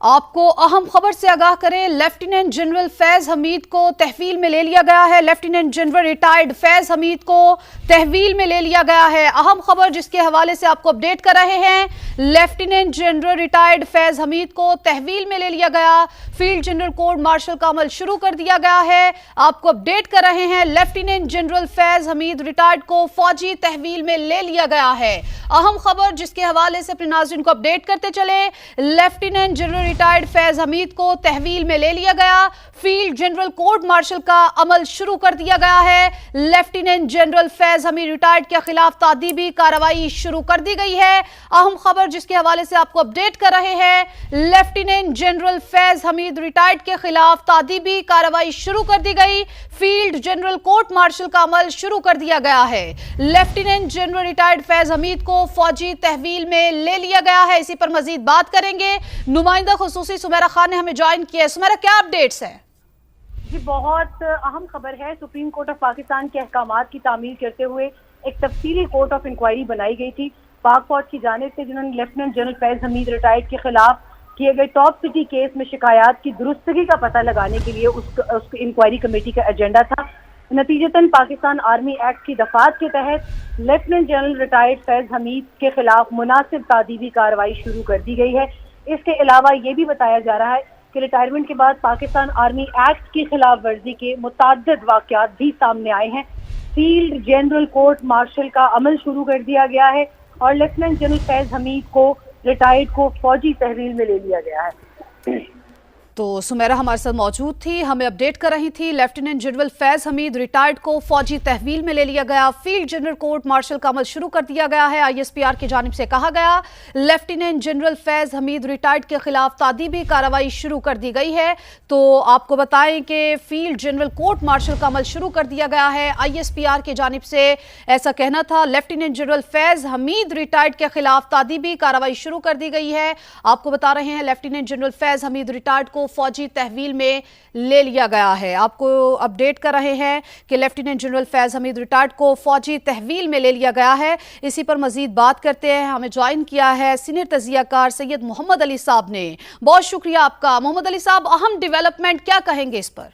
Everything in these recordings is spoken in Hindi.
आपको अहम खबर से आगाह करें, लेफ्टिनेंट जनरल फैज हमीद को तहवील में ले लिया गया है। Lieutenant general retired Faiz Hamid को तहवील में ले लिया गया है। अहम खबर जिसके हवाले से आपको अपडेट कर रहे हैं, lieutenant general retired Faiz Hamid को तहवील में ले लिया गया। फील्ड जनरल कोर्ट मार्शल का अमल शुरू कर दिया गया है। आपको अपडेट कर रहे हैं, lieutenant general Faiz Hamid retired को फौजी तहवील में ले लिया गया है। अहम खबर जिसके हवाले से अपने नाज़रीन को अपडेट करते चले, lieutenant general retired Faiz Hamid को तहवील में ले लिया गया। फील्ड जनरल कोर्ट मार्शल का अमल शुरू कर दिया गया है। Lieutenant general Faiz Hamid retired के खिलाफ तादीबी कार्रवाई शुरू कर दी गई है। अहम खबर जिसके हवाले से आपको अपडेट कर रहे हैं, lieutenant general Faiz Hamid retired के खिलाफ तादीबी कार्रवाई शुरू कर दी गई। फील्ड जनरल कोर्ट मार्शल का अमल शुरू कर दिया गया है। Lieutenant general retired Faiz Hamid को फौजी तहवील में ले लिया गया है। इसी पर मजीद बात करेंगे। नुमाइंदा खुसूसी सुमेरा खान ने हमें ज्वाइन किया है। सुमेरा, क्या अपडेट्स हैं? जी, बहुत अहम खबर है। सुप्रीम कोर्ट ऑफ पाकिस्तान के अहकामात की तामील करते हुए एक तफसीली कोर्ट ऑफ इंक्वायरी बनाई गई थी पाक फौज की जानिब से, जिन्होंने lieutenant general Faiz Hamid retired के खिलाफ किए गए टॉप सिटी केस में शिकायत की दुरुस्तगी का पता लगाने के लिए उस इंक्वायरी कमेटी का एजेंडा था। नतीजतन पाकिस्तान आर्मी एक्ट की दफात के तहत lieutenant general retired Faiz Hamid के खिलाफ मुनासिब तादीबी कार्रवाई शुरू कर दी गई है। इसके अलावा ये भी बताया जा रहा है कि रिटायरमेंट के बाद पाकिस्तान आर्मी एक्ट की खिलाफ वर्जी के मुतअद्दिद वाक़यात भी सामने आए हैं। फील्ड जनरल कोर्ट मार्शल का अमल शुरू कर दिया गया है और लेफ्टिनेंट जनरल फैज हमीद को रिटायर्ड को फौजी तहवील में ले लिया गया है। तो सुमेरा हमारे साथ मौजूद थी, हमें अपडेट कर रही थी। Lieutenant general Faiz Hamid retired को फौजी तहवील में ले लिया गया। फील्ड जनरल कोर्ट मार्शल का अमल शुरू कर दिया गया है। ISPR की जानिब से कहा गया, lieutenant general Faiz Hamid retired के खिलाफ तादीबी कार्रवाई शुरू कर दी गई है। तो आपको बताएं कि फील्ड जनरल कोर्ट मार्शल का अमल शुरू कर दिया गया है। ISPR की जानिब से ऐसा कहना था। Lieutenant general Faiz Hamid retired के खिलाफ तादीबी कार्रवाई शुरू कर दी गई है। आपको बता रहे हैं, lieutenant general Faiz Hamid retired को फौजी तहवील में ले लिया गया है। आपको अपडेट कर रहे हैं कि lieutenant general Faiz Hamid retired को फौजी तहवील में ले लिया गया है। इसी पर मजीद बात करते हैं। हमें ज्वाइन किया है सीनियर तजियाकार सैयद मोहम्मद अली साहब ने। बहुत शुक्रिया आपका। मोहम्मद अली साहब, अहम डेवलपमेंट क्या कहेंगे इस पर?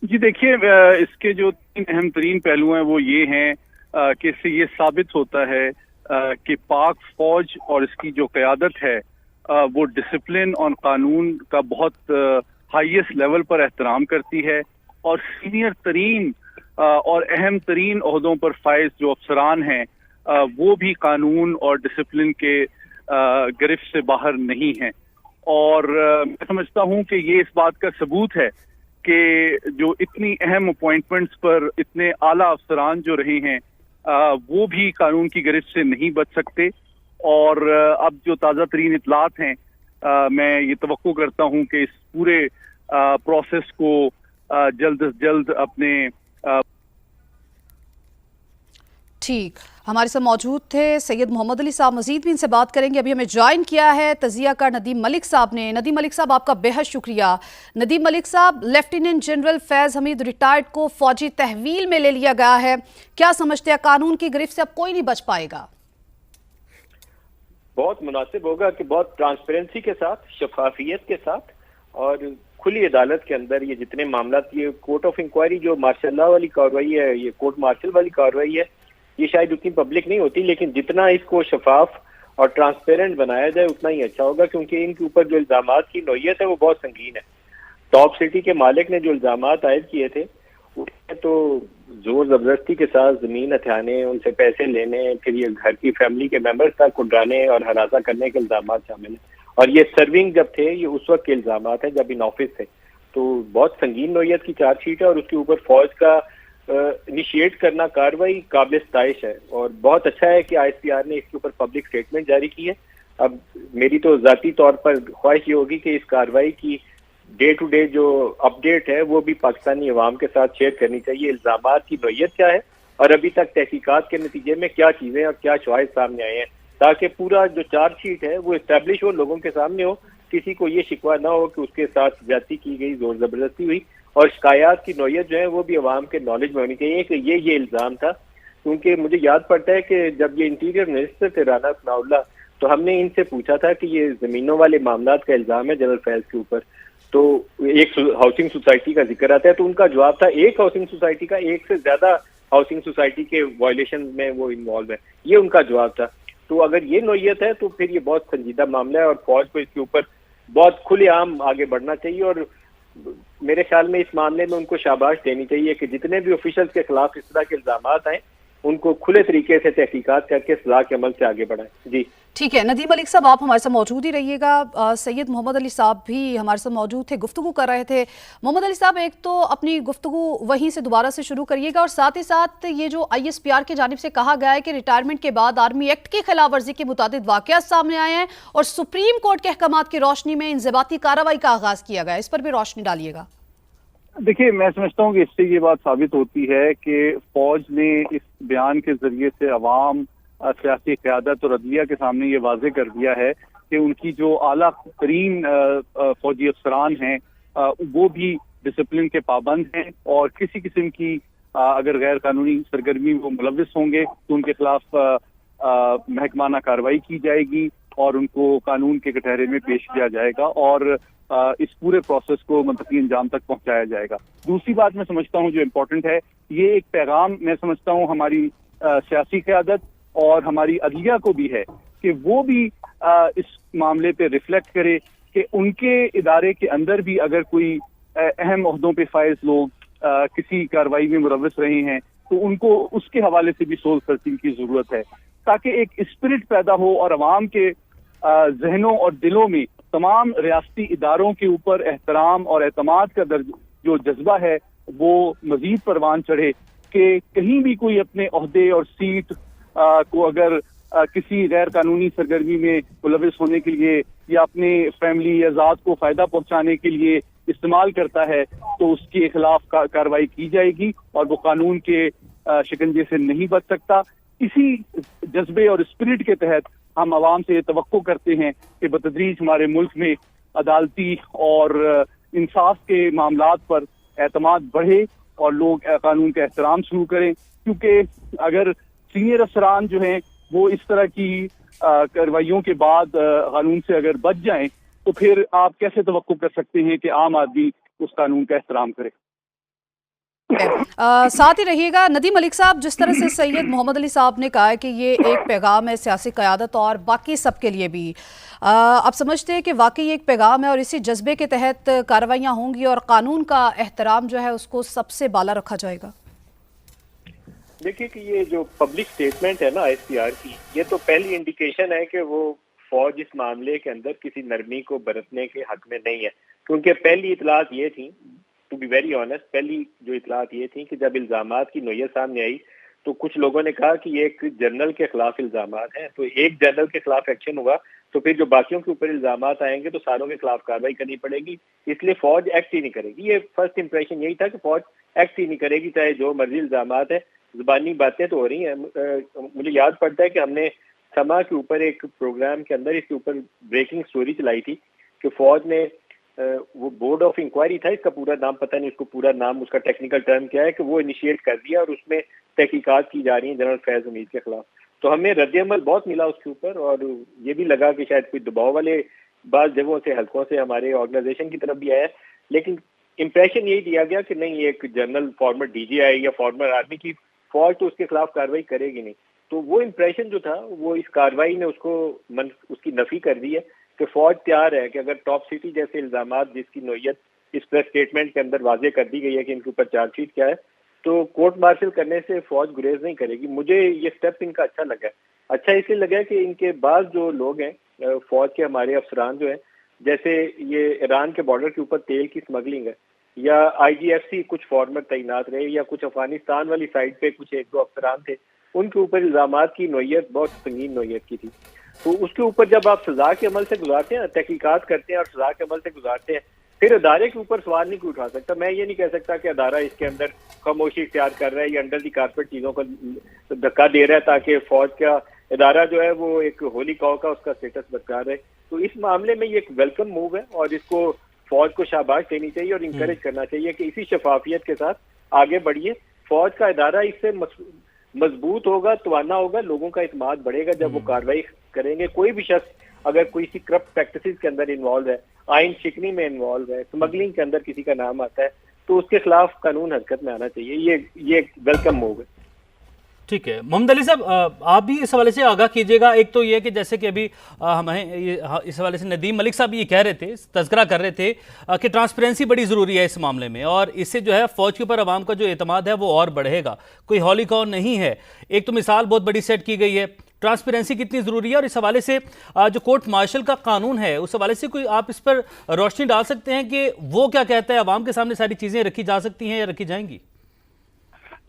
जी देखिए, इसके जो तीन अहम तरीन पहलू हैं वो ये हैं कि इससे ये साबित होता है कि पाक फौज और इसकी जो क़यादत है वो डिसिप्लिन और कानून का बहुत हाईएस्ट लेवल पर एहतराम करती है और सीनियर तरीन और अहम तरीन ओहदों पर फाइज जो अफसरान हैं वो भी कानून और डिसिप्लिन के गिरफ्त से बाहर नहीं हैं। और मैं समझता हूं कि ये इस बात का सबूत है कि जो इतनी अहम अपॉइंटमेंट्स पर इतने आला अफसरान जो रहे हैं वो भी कानून की गिरफ्त से नहीं बच सकते। और अब जो ताज़ा तरीन इतलात हैं, मैं ये तवक्को करता हूं कि इस पूरे प्रोसेस को जल्द से जल्द अपने ठीक हमारे साथ मौजूद थे सैयद मोहम्मद अली साहब। मजीद भी इनसे बात करेंगे। अभी हमें ज्वाइन किया है तजियाकार नदीम मलिक साहब ने। नदीम मलिक साहब, आपका बेहद शुक्रिया। नदीम मलिक साहब, lieutenant general Faiz Hamid retired को फौजी तहवील में ले लिया गया है। क्या समझते हैं, कानून की गिरफ्त से अब कोई नहीं बच पाएगा? बहुत मुनासिब होगा कि बहुत ट्रांसपेरेंसी के साथ, शफाफियत के साथ और खुली अदालत के अंदर ये जितने मामला, ये कोर्ट ऑफ इंक्वायरी जो मार्शल वाली कार्रवाई है, ये कोर्ट मार्शल वाली कार्रवाई है, ये शायद उतनी पब्लिक नहीं होती, लेकिन जितना इसको शफाफ और ट्रांसपेरेंट बनाया जाए उतना ही अच्छा होगा, क्योंकि इनके ऊपर जो इल्जामात की नौयत है वो बहुत संगीन है। टॉप सिटी के मालिक ने जो इल्जामात आयद किए थे उसमें तो जोर जबरदस्ती के साथ जमीन हथियाने, उनसे पैसे लेने, फिर ये घर की फैमिली के मेंबर्स तक उड़ाने और हरासा करने के इल्जाम शामिल हैं। और ये सर्विंग जब थे, ये उस वक्त के इल्जाम हैं जब इन ऑफिस थे। तो बहुत संगीन नौयत की चार्जशीट है और उसके ऊपर फौज का इनिशिएट करना कार्रवाई काबिल सताइश है। और बहुत अच्छा है कि ISPR ने इसके ऊपर पब्लिक स्टेटमेंट जारी की है। अब मेरी तो ज़ाती तौर पर ख्वाहिश ये होगी कि इस कार्रवाई की डे टू डे जो अपडेट है वो भी पाकिस्तानी अवाम के साथ शेयर करनी चाहिए। इल्जामात की नौयत क्या है और अभी तक तहकीकात के नतीजे में क्या चीज़ें और क्या शवाहिद सामने आए हैं, ताकि पूरा जो चार्जशीट है वो इस्टेब्लिश हो, लोगों के सामने हो, किसी को ये शिकवा ना हो कि उसके साथ ज्यादती की गई, जोर जबरदस्ती हुई। और शिकायत की नौयत जो है वो भी अवाम के नॉलेज में होनी चाहिए कि ये इल्ज़ाम था। क्योंकि मुझे याद पड़ता है कि जब ये इंटीरियर मिनिस्टर थे राना सनाउल्लाह, तो हमने इनसे पूछा था कि ये जमीनों वाले मामला का इल्जाम है जनरल फैज के ऊपर, तो एक हाउसिंग सोसाइटी का जिक्र आता है, तो उनका जवाब था एक हाउसिंग सोसाइटी का एक से ज्यादा हाउसिंग सोसाइटी के वायलेशन में वो इन्वॉल्व है, ये उनका जवाब था। तो अगर ये नोयत है तो फिर ये बहुत संजीदा मामला है और फौज को इसके ऊपर बहुत खुलेआम आगे बढ़ना चाहिए और मेरे ख्याल में इस मामले में उनको शाबाश देनी चाहिए कि जितने भी ऑफिशियल्स के खिलाफ इस तरह के इल्जामात आए उनको खुले तरीके से तहकीकात करके सजा के अमल से आगे बढ़ाएं। जी ठीक है, नदीम मलिक साहब आप हमारे साथ मौजूद ही रहिएगा। सैयद मोहम्मद अली साहब भी हमारे साथ मौजूद थे, गुफ्तगू कर रहे थे। मोहम्मद अली साहब, एक तो अपनी गुफ्तगू वहीं से दोबारा से शुरू करिएगा और साथ ही साथ ये जो ISPR की जानिब से कहा गया है कि रिटायरमेंट के बाद आर्मी एक्ट की खिलाफ वर्जी के मुताबिक वाकयात सामने आए हैं और सुप्रीम कोर्ट के अहकामात की रोशनी में इंज़िबाती कार्रवाई का आगाज किया गया, इस पर भी रोशनी डालिएगा। देखिए, मैं समझता हूँ कि इससे ये बात साबित होती है कि फौज ने इस बयान के जरिए से अवाम, सियासी क़यादत और अदलिया के सामने ये वाज़ेह कर दिया है कि उनकी जो आला तरीन फौजी अफसरान हैं वो भी डिसिप्लिन के पाबंद हैं और किसी किस्म की अगर गैर कानूनी सरगर्मी वो मुलविस होंगे तो उनके खिलाफ महकमाना कार्रवाई की जाएगी और उनको कानून के कटहरे में पेश किया जाएगा और इस पूरे प्रोसेस को मंतकी अंजाम तक पहुंचाया जाएगा। दूसरी बात मैं समझता हूं जो इम्पोर्टेंट है, ये एक पैगाम मैं समझता हूं हमारी सियासी क़यादत और हमारी अदलिया को भी है कि वो भी इस मामले पे रिफ्लेक्ट करे कि उनके इदारे के अंदर भी अगर कोई अहम ओहदों पे फाइज लोग किसी कार्रवाई में मुलव्वस रहे हैं तो उनको उसके हवाले से भी सोच सर्चिंग की जरूरत है ताकि एक स्पिरिट पैदा हो और अवाम के जहनों और दिलों में तमाम रियासती इदारों के ऊपर एहतराम और एतमाद का जो जज्बा है वो मजीद परवान चढ़े कि कहीं भी कोई अपने ओहदे और सीट को अगर किसी गैर कानूनी सरगर्मी में मुलविस होने के लिए या अपने फैमिली या ज़ात को फायदा पहुंचाने के लिए इस्तेमाल करता है तो उसके खिलाफ कार्रवाई की जाएगी और वो कानून के शिकंजे से नहीं बच सकता। इसी जज्बे और स्पिरिट के तहत हम आवाम से तवक्को करते हैं कि बतदरीज हमारे मुल्क में अदालती और इंसाफ के मामलात पर एतमाद बढ़े और लोग कानून का एहतराम शुरू करें, क्योंकि अगर सीनियर अफसरान जो हैं वो इस तरह की कार्रवाइयों के बाद कानून से अगर बच जाएं तो फिर आप कैसे तवक्को कर सकते हैं कि आम आदमी उस कानून का एहतराम करे। साथ ही रहिएगा। नदीम मलिक साहब, जिस तरह से सैयद मोहम्मद अली साहब ने कहा है कि ये एक पैगाम है सियासी क़यादत और बाकी सबके लिए भी, आप समझते हैं कि वाकई एक पैगाम है और इसी जज्बे के तहत कार्रवाइयाँ होंगी और कानून का एहतराम जो है उसको सबसे बाला रखा जाएगा? देखिए कि ये जो पब्लिक स्टेटमेंट है ना ISPR की, ये तो पहली इंडिकेशन है कि वो फौज इस मामले के अंदर किसी नरमी को बरतने के हक में नहीं है, क्योंकि पहली इतलात ये थी, टू बी वेरी ऑनेस्ट, पहली जो इतलात ये थी कि जब इल्जामात की नोयत सामने आई तो कुछ लोगों ने कहा कि ये एक जनरल के खिलाफ इल्जामात हैं, तो एक जनरल के खिलाफ एक्शन हुआ तो फिर जो बाकियों के ऊपर इल्जामात आएंगे तो सारों के खिलाफ कार्रवाई करनी पड़ेगी, इसलिए फौज एक्ट ही नहीं करेगी। ये फर्स्ट इंप्रेशन यही था कि फौज एक्ट ही नहीं करेगी, चाहे जो मर्जी इल्जामात है। जुबानी बातें तो हो रही हैं। मुझे याद पड़ता है कि हमने समा के ऊपर एक प्रोग्राम के अंदर इसके ऊपर ब्रेकिंग स्टोरी चलाई थी कि फौज ने वो बोर्ड ऑफ इंक्वायरी था, इसका पूरा नाम पता नहीं, उसको पूरा नाम, उसका टेक्निकल टर्म क्या है, कि वो इनिशिएट कर दिया और उसमें तहकीकात की जा रही है जनरल फैज हमीद के खिलाफ। तो हमें रद्द-ए-अमल बहुत मिला उसके ऊपर और ये भी लगा कि शायद कोई दबाव वाले बाज़ जगहों से, हल्कों से हमारे ऑर्गेनाइजेशन की तरफ भी आया, लेकिन इम्प्रेशन यही दिया गया कि नहीं, एक जनरल फॉर्मर DGI या फॉर्मर आर्मी की फौज तो उसके खिलाफ कार्रवाई करेगी नहीं। तो वो इम्प्रेशन जो था वो इस कार्रवाई ने उसकी नफी कर दी है कि फौज तैयार है कि अगर टॉप सिटी जैसे इल्जामात जिसकी नोयत इस प्रेस स्टेटमेंट के अंदर वाजे कर दी गई है कि इनके ऊपर चार्जशीट क्या है, तो कोर्ट मार्शल करने से फौज गुरेज नहीं करेगी। मुझे ये स्टेप इनका अच्छा लगा। अच्छा इसलिए लगा कि इनके बाद जो लोग हैं फौज के हमारे अफसरान जो हैं, जैसे ये ईरान के बॉर्डर के ऊपर तेल की स्मगलिंग है, या IGFC कुछ फॉर्मर तैनात रहे, या कुछ अफगानिस्तान वाली साइड पे कुछ एक दो अफसरान थे, उनके ऊपर इल्जामात की नोयत बहुत संगीन नोयत की थी। तो उसके ऊपर जब आप सजा के अमल से गुजारते हैं, तहकीकात करते हैं और सजा के अमल से गुजारते हैं, फिर अदारे के ऊपर सवाल नहीं कोई उठा सकता। मैं ये नहीं कह सकता कि अदारा इसके अंदर खामोशी इख्तियार कर रहा है या अंडर दी कारपेट चीजों को धक्का दे रहा है ताकि फौज का इदारा जो है वो एक होली कौ का उसका स्टेटस बरकरार रहे। तो इस मामले में ये एक वेलकम मूव है और इसको फौज को शाबाश देनी चाहिए और इंकरेज करना चाहिए कि इसी शफाफियत के साथ आगे बढ़िए। फौज का इदारा इससे मजबूत होगा, तवाना होगा, लोगों का इत्मीनान बढ़ेगा जब वो कार्रवाई करेंगे। कोई भी शख्स अगर किसी करप्ट प्रैक्टिसेस के अंदर इन्वॉल्व है, आइन शिकनी में इन्वॉल्व है, स्मगलिंग के अंदर किसी का नाम आता है, तो उसके खिलाफ कानून हरकत में आना चाहिए। ये वेलकम मूव है। ठीक है मोहम्मद अली साहब, आप भी इस हवाले से आगाह कीजिएगा। एक तो ये कि जैसे कि अभी हमें इस हवाले से नदीम मलिक साहब ये कह रहे थे, तज़किरा कर रहे थे कि ट्रांसपेरेंसी बड़ी ज़रूरी है इस मामले में, और इससे जो है फ़ौज के ऊपर आवाम का जो एतमाद है वो और बढ़ेगा। कोई हौली कौन नहीं है। एक तो मिसाल बहुत बड़ी सेट की गई है, ट्रांसपेरेंसी कितनी ज़रूरी है, और इस हवाले से जो कोर्ट मार्शल का कानून है उस हवाले से कोई आप इस पर रोशनी डाल सकते हैं कि वो क्या कहता है, आवाम के सामने सारी चीज़ें रखी जा सकती हैं या रखी जाएंगी?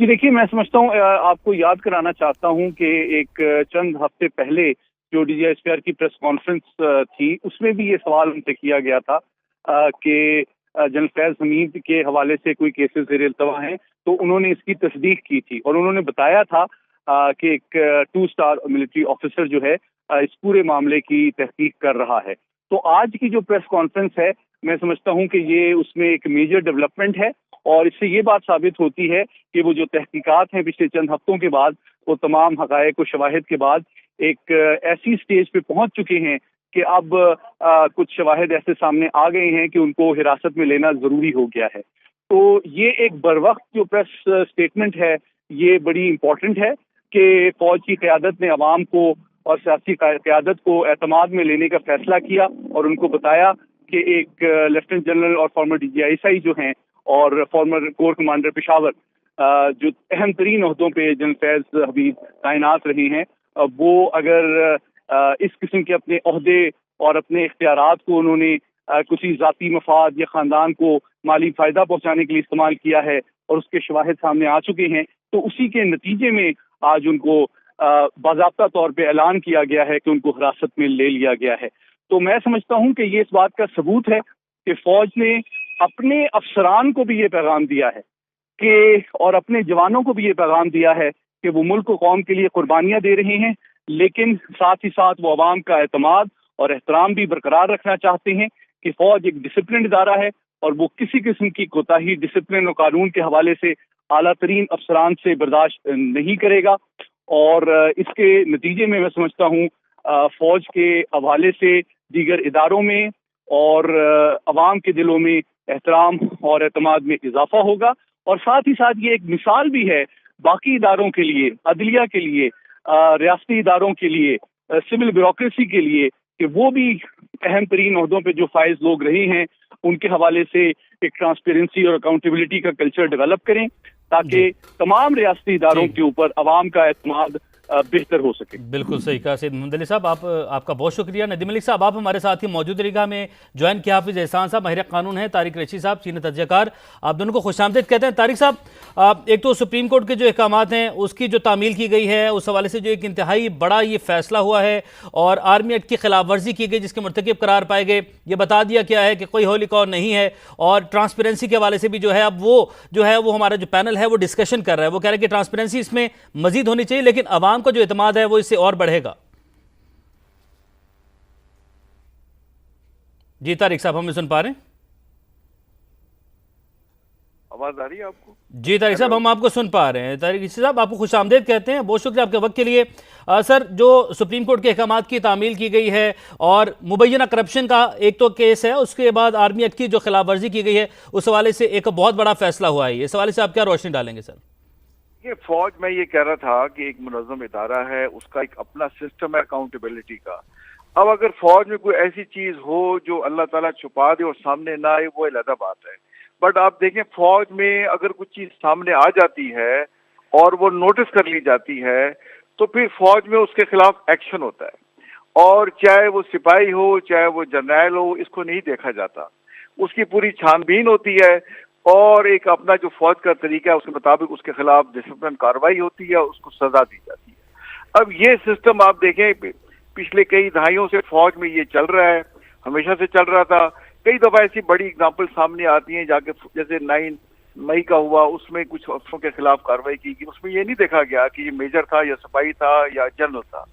जी देखिए, मैं समझता हूँ, आपको याद कराना चाहता हूँ कि एक चंद हफ्ते पहले जो DGISPR की प्रेस कॉन्फ्रेंस थी, उसमें भी ये सवाल उनसे किया गया था कि जनरल फैज हमीद के हवाले से कोई केसेस ज़ेर इल्तवा हैं, तो उन्होंने इसकी तस्दीक की थी और उन्होंने बताया था कि एक 2 स्टार मिलिट्री ऑफिसर जो है इस पूरे मामले की तहकीक कर रहा है। तो आज की जो प्रेस कॉन्फ्रेंस है, मैं समझता हूँ कि ये उसमें एक मेजर डेवलपमेंट है, और इससे ये बात साबित होती है कि वो जो तहकीकात हैं पिछले चंद हफ्तों के बाद, वो तमाम हक़ाइक़ और शवाहिद के बाद एक ऐसी स्टेज पे पहुंच चुके हैं कि अब कुछ शवाहिद ऐसे सामने आ गए हैं कि उनको हिरासत में लेना ज़रूरी हो गया है। तो ये एक बरवक्त जो प्रेस स्टेटमेंट है, ये बड़ी इम्पोर्टेंट है कि फ़ौज की क़यादत ने अवाम को और सियासी क़यादत को एतमाद में लेने का फैसला किया और उनको बताया कि एक लेफ्टिनेंट जनरल और फॉर्मर DGI जो हैं और फॉर्मर कोर कमांडर पेशावर, जो अहम तरीन ओहदों पे जनरल फैज हमीद तैनात रहे हैं, वो अगर इस किस्म के अपने ओहदे और अपने इख्तियारात को उन्होंने किसी ज़ाती मफाद या ख़ानदान को माली फ़ायदा पहुंचाने के लिए इस्तेमाल किया है और उसके शवाहिद सामने आ चुके हैं, तो उसी के नतीजे में आज उनको बाज़ाब्ता तौर पे ऐलान किया गया है कि उनको हिरासत में ले लिया गया है। तो मैं समझता हूँ कि ये इस बात का सबूत है कि फ़ौज ने अपने अफसरान को भी ये पैगाम दिया है कि, और अपने जवानों को भी ये पैगाम दिया है कि वो मुल्क और कौम के लिए कुर्बानियां दे रहे हैं, लेकिन साथ ही साथ वो अवाम का एतमाद और एहतराम भी बरकरार रखना चाहते हैं कि फ़ौज एक डिसिप्लिन इदारा है और वो किसी किस्म की कोताही डिसिप्लिन और कानून के हवाले से आला तरीन अफसरान से बर्दाश्त नहीं करेगा। और इसके नतीजे में मैं समझता हूँ फ़ौज के हवाले से दीगर इदारों में और अवाम के दिलों में एहतराम और एतमाद में इजाफा होगा, और साथ ही साथ ये एक मिसाल भी है बाकी इदारों के लिए, अदलिया के लिए, रियासती इदारों के लिए, सिविल ब्यूरोक्रेसी के लिए, कि वो भी अहम तरीन ओहदों पे जो फाइज लोग रहे हैं उनके हवाले से एक ट्रांसपेरेंसी और अकाउंटेबिलिटी का कल्चर डेवलप करें, ताकि तमाम रियासती इदारों के ऊपर अवाम का एतमाद बेहतर हो सके। बिल्कुल सही कहा सैयद मोहम्मद अली साहब, आपका बहुत शुक्रिया। नदीम मलिक साहब, आप हमारे साथ ही मौजूद रहिएगा। में ज्वाइन किया हाफिज एहसान साहब, माहिर कानून है, तारिक रशीद साहब, सीनियर तज्ज़ियाकार, आप दोनों को खुशामदीद कहते हैं। तारिक साहब, एक तो सुप्रीम कोर्ट के जो अहकामात हैं उसकी जो तामील की गई है, उस हवाले से जो एक इंतहाई बड़ा ये फैसला हुआ है और आर्मी एक्ट की खिलाफ वर्जी की गई जिसके मुर्तकिब करार पाए गए, ये बता दिया गया है कि कोई होली कौन नहीं है, और ट्रांसपेरेंसी के हवाले से भी जो है अब वो जो है वो हमारा जो पैनल है वो डिस्कशन कर रहा है, वो कह रहा है कि ट्रांसपेरेंसी इसमें मजीद होनी चाहिए, लेकिन आवाम का जो एतमाद है वो इससे और बढ़ेगा। जी तारिक साहब, हमें सुन पा रहे हैं? आवाज आ रही है आपको? जी तारिक साहब, हम आपको सुन पा रहे हैं। तारिक साहब, आपको खुशामदीद कहते हैं, बहुत शुक्रिया आपके वक्त के लिए। सर, जो सुप्रीम कोर्ट के अहकामात की तामील की गई है और मुबैना करप्शन का एक तो केस है, उसके बाद आर्मी एक्ट की जो खिलाफ वर्जी की गई है, उस हवाले से एक बहुत बड़ा फैसला हुआ है। इस हवाले से आप क्या रोशनी डालेंगे सर? ये फौज में ये कह रहा था कि एक मुनज़्ज़म इदारा है, उसका एक अपना सिस्टम है अकाउंटेबिलिटी का। अब अगर फौज में कोई ऐसी चीज हो जो अल्लाह ताला छुपा दे और सामने ना आए, वो अलग बात है। बट आप देखें, फौज में अगर कुछ चीज सामने आ जाती है और वो नोटिस कर ली जाती है, तो फिर फौज में उसके खिलाफ एक्शन होता है, और चाहे वो सिपाही हो चाहे वो जर्नैल हो, इसको नहीं देखा जाता। उसकी पूरी छानबीन होती है और एक अपना जो फौज का तरीका है उसके मुताबिक उसके खिलाफ डिसिप्लिन कार्रवाई होती है, उसको सजा दी जाती है। अब ये सिस्टम आप देखें, पिछले कई दहाइयों से फौज में ये चल रहा है, हमेशा से चल रहा था। कई दफा ऐसी बड़ी एग्जाम्पल सामने आती हैं, जाके जैसे 9 मई का हुआ, उसमें कुछ अफसरों के खिलाफ कार्रवाई की गई, उसमें ये नहीं देखा गया कि ये मेजर था या सिपाही था या जनरल था।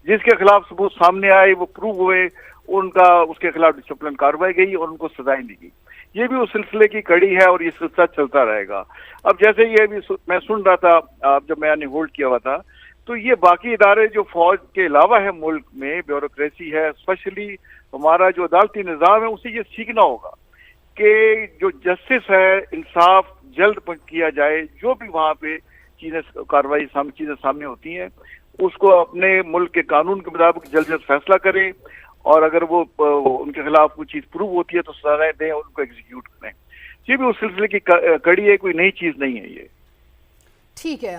जिसके खिलाफ सबूत सामने आए, वो प्रूव हुए, उनका उसके खिलाफ डिसिप्लिन कार्रवाई गई और उनको सजाएं दी गई। ये भी उस सिलसिले की कड़ी है और ये सिलसिला चलता रहेगा। अब जैसे ये भी मैं सुन रहा था जब मैंने होल्ड किया हुआ था, तो ये बाकी इदारे जो फौज के अलावा है मुल्क में, ब्यूरोक्रेसी है, स्पेशली हमारा जो अदालती निज़ाम है, उसे ये सीखना होगा कि जो जस्टिस है, इंसाफ जल्द किया जाए। जो भी वहाँ पे चीजें कार्रवाई चीजें सामने होती हैं उसको अपने मुल्क के कानून के मुताबिक जल्द जल्द फैसला करें, और अगर वो उनके खिलाफ कोई चीज प्रूव होती है तो सजाएं दें और उनको एग्जीक्यूट करें। ये भी उस सिलसिले की कड़ी है, कोई नई चीज नहीं है ये। ठीक है।